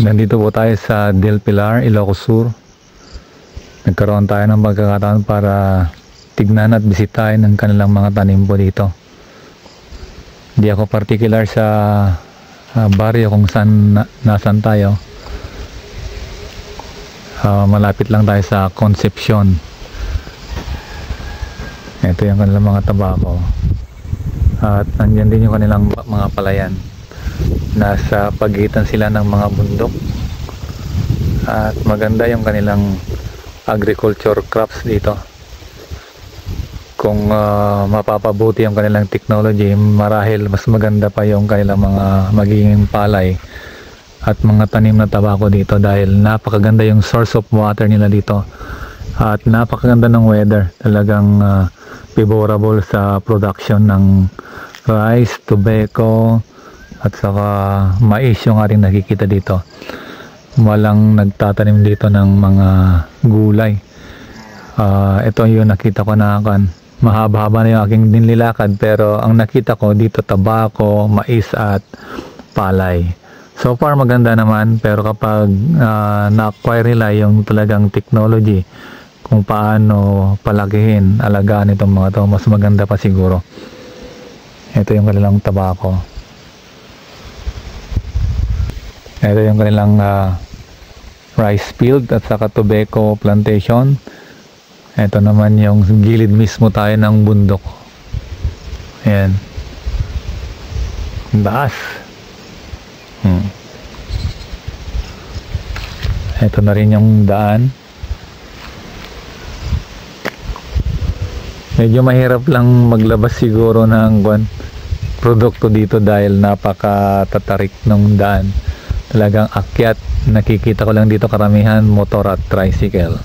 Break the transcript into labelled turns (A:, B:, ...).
A: Nandito po tayo sa Del Pilar, Ilocos Sur. Nagkaroon tayo ng pagkakataon para tignan at bisitahin ang kanilang mga tanim po dito. Hindi ako particular sa baryo kung saan nasan tayo. Malapit lang tayo sa Concepcion. Ito yung kanilang mga tabako. At nandiyan din yung kanilang mga palayan. Nasa pagitan sila ng mga bundok. At maganda yung kanilang agriculture crops dito. Kung mapapabuti yung kanilang technology, marahil mas maganda pa yung kanilang mga magiging palay at mga tanim na tabako dito, dahil napakaganda yung source of water nila dito at napakaganda ng weather. Talagang favorable sa production ng rice, tobacco at saka mais yung ating nakikita dito. Walang nagtatanim dito ng mga gulay. Ito yung nakita ko na mahaba-haba na yung aking dinlilakad, pero ang nakita ko dito tabako, mais at palay. So far maganda naman, pero kapag na-acquire nila yung talagang technology kung paano palakihin, alagaan itong mga to, mas maganda pa siguro. Ito yung kanilang tabako. Ito yung kanilang rice field at saka tobacco plantation. Ito naman yung gilid mismo tayo ng bundok. Ayan. Baas. Ito na rin yung daan. Medyo mahirap lang maglabas siguro ng produkto dito dahil napakatatarik ng daan. Talagang akyat. Nakikita ko lang dito karamihan motor at tricycle.